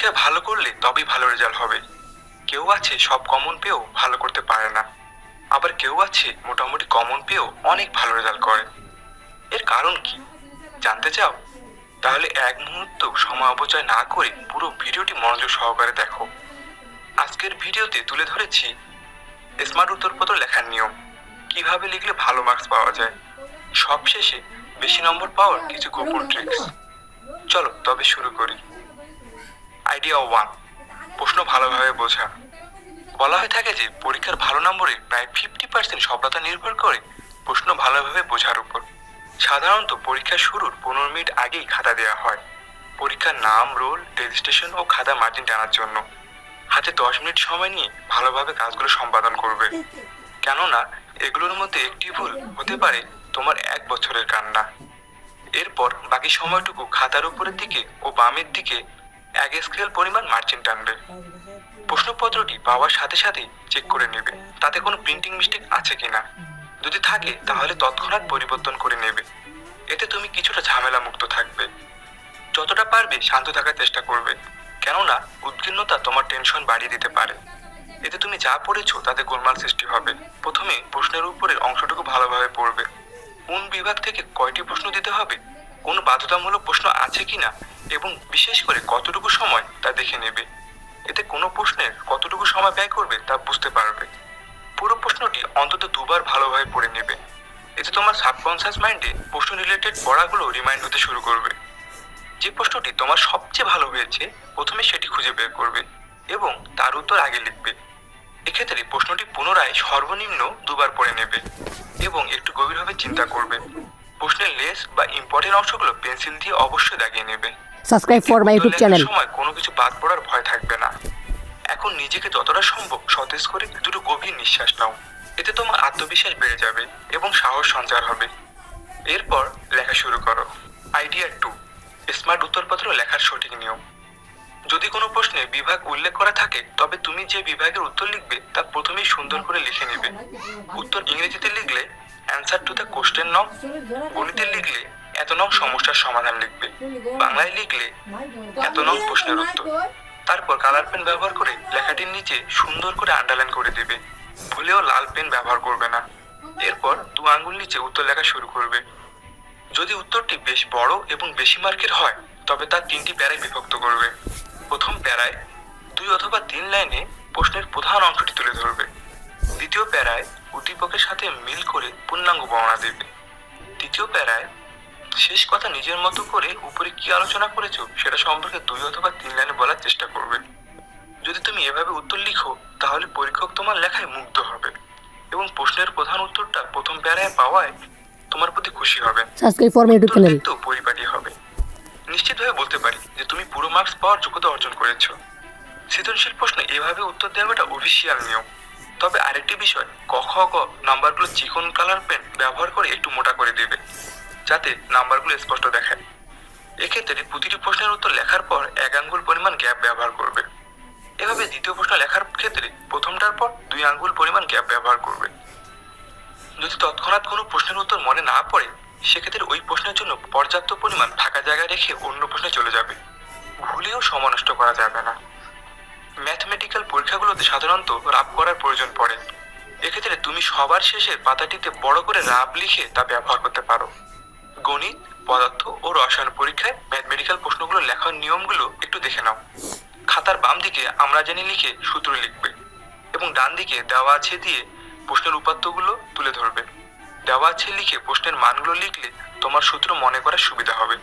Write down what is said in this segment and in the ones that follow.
পরীক্ষায় ভালো করলে তবেই ভালো রেজাল্ট হবে। কেউ আছে সব কমন পেয়েও ভালো করতে পারে না, আবার কেউ আছে মোটামুটি কমন পেয়েও অনেক ভালো রেজাল্ট করে। এর কারণ কি জানতে চাও? তাহলে এক মুহূর্ত সময় অপচয় না করে পুরো ভিডিওটি মনোযোগ সহকারে দেখো। আজকের ভিডিওতে তুলে ধরেছি স্মার্ট উত্তরপত্র লেখার নিয়ম, কিভাবে লিখলে ভালো মার্কস পাওয়া যায়, সবশেষে বেশি নম্বর পাওয়ার কিছু গোপন ট্রিক্স। চলো তবে শুরু করি। আইডিয়া 1, প্রশ্ন ভালোভাবে বোঝা। বলা হয়ে থাকে যে পরীক্ষার ভালো নম্বরের প্রায় 50% সফলতা নির্ভর করে প্রশ্ন ভালোভাবে বোঝার উপর। সাধারণত পরীক্ষা শুরুর 15 মিনিট আগেই খাতা দেওয়া হয় পরীক্ষার নাম, রোল, রেজিস্ট্রেশন ও খাতা মার্জিন টানার জন্য। হাতে 10 মিনিট সময় নিয়ে ভালোভাবে কাজগুলো সম্পাদন করবে, কেননা এগুলোর মধ্যে একটি ভুল হতে পারে তোমার 1 বছরের কান্না। এরপর বাকি সময়টুকু খাতার উপরের দিকে ও বামের দিকে 1 স্কেল পরিমাণ মার্জিন টানবে। প্রশ্নপত্রটি পাওয়ার সাথে সাথেই চেক করে নেবে তাতে কোনো প্রিন্টিং মিস্টেক আছে কিনা। যদি থাকে তাহলে তৎক্ষণাৎ পরিবর্তন করে নেবে, এতে তুমি কিছুটা ঝামেলা মুক্ত থাকবে। যতটা পারবে শান্ত থাকার চেষ্টা করবে, কেননা উদ্বিগ্নতা তোমার টেনশন বাড়িয়ে দিতে পারে। এতে তুমি যা পড়েছো তাতে গোলমাল সৃষ্টি হবে। প্রথমে প্রশ্নের উপরের অংশটুকু ভালোভাবে পড়বে, কোন বিভাগ থেকে কয়টি প্রশ্ন দিতে হবে, কোনো বাধ্যতামূলক প্রশ্ন আছে কিনা এবং বিশেষ করে কতটুকু সময় তা দেখে নেবে। এতে কোনো প্রশ্নের কতটুকু সময় ব্যয় করবে তা বুঝতে পারবে। পুরো প্রশ্নটি অন্তত 2 বার ভালোভাবে পড়ে নেবে, এতে তোমার সাবকনসিয়াস মাইন্ডে প্রশ্ন রিলেটেড পড়াগুলো রিমাইন্ড হতে শুরু করবে। যে প্রশ্নটি তোমার সবচেয়ে ভালো হয়েছে প্রথমে সেটি খুঁজে বের করবে এবং তার উত্তর আগে লিখবে। এক্ষেত্রে প্রশ্নটি পুনরায় সর্বনিম্ন 2 বার পড়ে নেবে এবং একটু গভীরভাবে চিন্তা করবে। প্রশ্নের লেস বা ইম্পর্টেন্ট অংশগুলো পেন্সিল দিয়ে অবশ্যই দাগিয়ে নেবে। Subscribe for my YouTube channel. সময় কোনো কিছু বাদ পড়ার ভয় থাকবে না। এখন নিজেকে যতটা সম্ভব সতেজ করে দুটো গভীর নিঃশ্বাস নাও, এতে তোমার আত্মবিশ্বাস বেড়ে যাবে এবং সাহস সঞ্চার হবে। এরপর লেখা শুরু করো। আইডিয়া 2, স্মার্ট উত্তরপত্র লেখার সঠিক নিয়ম। যদি কোনো প্রশ্নে বিভাগ উল্লেখ করা থাকে তবে তুমি যে বিভাগের উত্তর লিখবে তা প্রথমেই সুন্দর করে লিখে নেবে। উত্তর ইংরেজিতে লিখলে অ্যান্সার টু দ্য কোশ্চেন নং, গণিতে লিখলে এত নং সমস্যার সমাধান লিখবে, বাংলায় লিখলে এত নং প্রশ্নের উত্তর। তারপর কালার পেন ব্যবহার করে লেখাটির নিচে সুন্দর করে আন্ডারলাইন করে দেবে, ভুলেও লাল পেন ব্যবহার করবে না। এরপর 2 আঙ্গুল নিচে উত্তর লেখা শুরু করবে। যদি উত্তরটি বেশ বড় এবং বেশি মার্কের হয় তবে তার 3টি প্যারায় বিভক্ত করবে। প্রথম প্যারায় 2 অথবা 3 লাইনে প্রশ্নের প্রধান অংশটি তুলে ধরবে। দ্বিতীয় প্যারায় উদ্দীপকের সাথে মিল করে পূর্ণাঙ্গ বর্ণনা দেবে। তৃতীয় প্যারায় শেষ কথা নিজের মতো করে উপরে কি আলোচনা করেছো সেটা সম্পর্কে 2 অথবা 3 লাইনে বলার চেষ্টা করবে। যদি তুমি এভাবে উত্তর লিখো তাহলে পরীক্ষক তোমার লেখায় মুগ্ধ হবে এবং প্রশ্নের প্রধান উত্তরটা প্রথম প্যারায় পাওয়ায় তোমার প্রতি খুশি হবে। Subscribe for my YouTube channel. তো পরিপাটি হবে। নিশ্চিতভাবে বলতে পারি যে তুমি পুরো মার্কস পাওয়ার যোগ্যতা অর্জন করেছো। সৃজনশীল প্রশ্নে এভাবে উত্তর দেওয়াটা অফিসিয়াল নিয়ম। তবে আরেকটি বিষয়, ক খ গ নাম্বারগুলো চিকন কালার পেন ব্যবহার করে একটু মোটা করে দেবে যাতে নাম্বারগুলো স্পষ্ট দেখায়। এক্ষেত্রে প্রতিটি প্রশ্নের উত্তর লেখার পর 1 আঙ্গুল পরিমাণ গ্যাপ ব্যবহার করবে। এভাবে দ্বিতীয় প্রশ্ন লেখার ক্ষেত্রে প্রথমটার পর 2 আঙ্গুল পরিমাণ গ্যাপ ব্যবহার করবে। যদি তৎক্ষণাৎ কোনো প্রশ্নের উত্তর মনে না পড়ে সেক্ষেত্রে ওই প্রশ্নের জন্য পর্যাপ্ত পরিমাণ ফাঁকা জায়গা রেখে অন্য প্রশ্নে চলে যাবে, ভুলেও সময় নষ্ট করা যাবে না। ম্যাথমেটিক্যাল পরীক্ষাগুলোতে সাধারণত রাব করার প্রয়োজন পড়ে, এক্ষেত্রে তুমি সবার শেষের পাতাটিতে বড় করে রাব লিখে তা ব্যবহার করতে পারো। গণিত, পদার্থ ও রসায়ন পরীক্ষায় ম্যাথমেটিক্যাল প্রশ্নগুলো লেখার নিয়মগুলো একটু দেখে নাও। খাতার বাম দিকে আমরা জানি লিখে সূত্র লিখবে এবং ডান দিকে দেওয়া আছে দিয়ে প্রশ্নের উপাত্তগুলো তুলে ধরবে। দেওয়া আছে লিখে প্রশ্নের মানগুলো লিখলে তোমার সূত্র মনে করার সুবিধা হবে।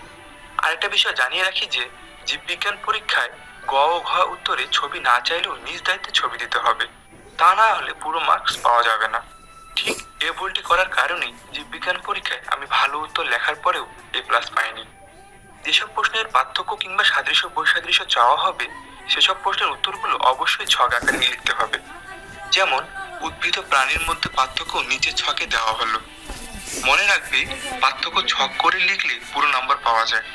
আরেকটা বিষয় জানিয়ে রাখি যে জীববিজ্ঞান পরীক্ষায় গ ও ঘ উত্তরে ছবি না চাইলেও নিজ দায়িত্বে ছবি দিতে হবে, তা না হলে পুরো মার্কস পাওয়া যাবে না। ঠিক এ ভুলটি করার কারণেই জীববিজ্ঞান পরীক্ষায় আমি ভালো উত্তর লেখার পরেও A+ পাইনি। যেসব প্রশ্নের পার্থক্য কিংবা সাদৃশ্য বৈসাদৃশ্য চাওয়া হবে সেসব প্রশ্নের উত্তরগুলো অবশ্যই ছক আকারে লিখতে হবে। যেমন উদ্ভিদ ও প্রাণীর মধ্যে পার্থক্য নিচে ছকে দেওয়া হলো। মনে রাখবে পার্থক্য ছক করে লিখলে পুরো নাম্বার পাওয়া যায়।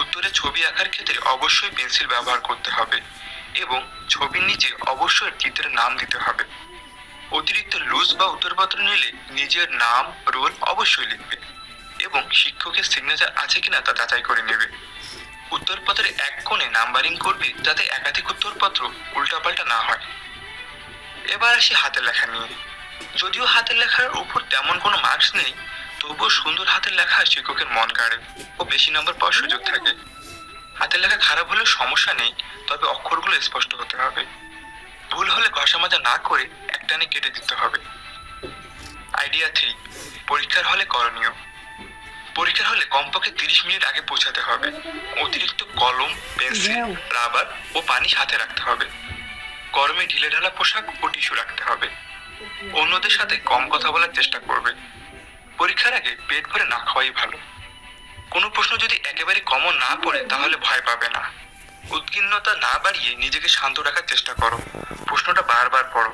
উত্তরে ছবি আঁকার ক্ষেত্রে অবশ্যই পেন্সিল ব্যবহার করতে হবে এবং ছবির নিচে অবশ্যই চিত্রের নাম দিতে হবে। অতিরিক্ত লুজ বা উত্তরপত্র নিলে নিজের নাম, রোল অবশ্যই লিখবে এবং শিক্ষকের সিগনেচার আছে কিনা তা যাচাই করে নেবে। উত্তরপত্রের এক কোণে নাম্বারিং করবে যাতে একাধিক উত্তরপত্র উল্টাপাল্টা না হয়। এবার আসি হাতের লেখা নিয়ে। যদিও হাতের লেখার উপর তেমন কোনো মার্কস নেই, তবুও সুন্দর হাতের লেখা শিক্ষকের মন কাড়ে ও বেশি নম্বর পাওয়ার সুযোগ থাকে। হাতের লেখা খারাপ হলেও সমস্যা নেই, তবে অক্ষরগুলো স্পষ্ট হতে হবে। ভুল হলে ঘষা মাজা না করে একটানে কেটে দিতে হবে। আইডিয়া 3, পরীক্ষার হলে করণীয়। পরীক্ষার হলে কমপক্ষে 30 মিনিট আগে পৌঁছাতে হবে। অতিরিক্ত কলম, পেন্সিল, রাবার ও পানি সাথে রাখতে হবে। গরমে ঢিলেঢালা পোশাক ও টিস্যু রাখতে হবে। অন্যদের সাথে কম কথা বলার চেষ্টা করবে। পরীক্ষার আগে পেট ভরে না খাওয়াই ভালো। কোনো প্রশ্ন যদি একেবারে কমন না পড়ে তাহলে ভয় পাবে না। উদ্বিগ্নতা না বাড়িয়ে নিজেকে শান্ত রাখার চেষ্টা করো। প্রশ্নটা বারবার পড়ো।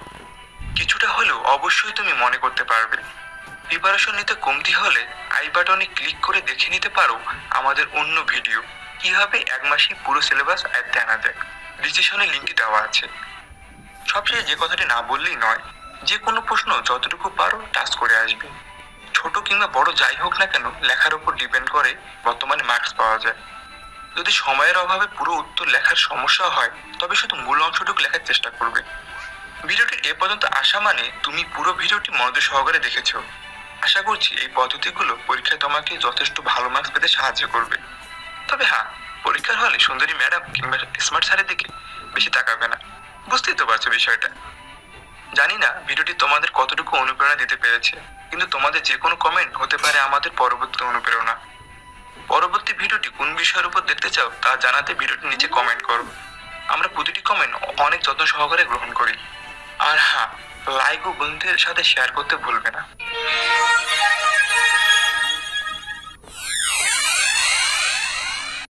কিছুটা হলেও অবশ্যই তুমি মনে করতে পারবে। প্রিপারেশন নিতে কমতি হলে আই বাটনে ক্লিক করে দেখে নিতে পারো আমাদের অন্য ভিডিও, কিভাবে এক মাসে পুরো সিলেবাস আয়ত্তে আনা যায়। ডিসক্রিপশনে লিঙ্কটি দেওয়া আছে। সবশেষে যে কথাটি না বললেই নয়, যে কোনো প্রশ্ন যতটুকু পারো টাচ করে আসবে। ছোট কিংবা বড় যাই হোক না কেন, লেখার উপর ডিপেন্ড করে বর্তমানে মার্কস পাওয়া যায়। যদি সময়ের অভাবে পুরো উত্তর লেখার সমস্যা হয়, তবে শুধু মূল অংশটুকু লেখার চেষ্টা করবে। ভিডিওটি এ পর্যন্ত আসা মানে তুমি পুরো ভিডিওটি মনোযোগ সহকারে দেখেছো। আশা করছি এই পদ্ধতিগুলো পরীক্ষায় তোমাকে যথেষ্ট ভালো মার্কস পেতে সাহায্য করবে। তবে হ্যাঁ, পরীক্ষার হলে সুন্দরী ম্যাডাম কিংবা স্মার্ট স্যারের দিকে বেশি তাকাবে না। বুঝতেই তো পারছো বিষয়টা। জানি না ভিডিওটি তোমাদের কতটুকু অনুপ্রেরণা দিতে পেরেছে, কিন্তু তোমাদের যে কোনো কমেন্ট হতে পারে আমাদের পরবর্তী অনুপ্রেরণা। পরবর্তী ভিডিওটি কোন বিষয়ের উপর দেখতে চাও তা জানাতে ভিডিওটির নিচে কমেন্ট করো। আমরা প্রতিটি কমেন্ট অনেক যত্ন সহকারে গ্রহণ করি। আর হ্যাঁ, লাইক ও বন্ধুদের সাথে শেয়ার করতে ভুলবে না।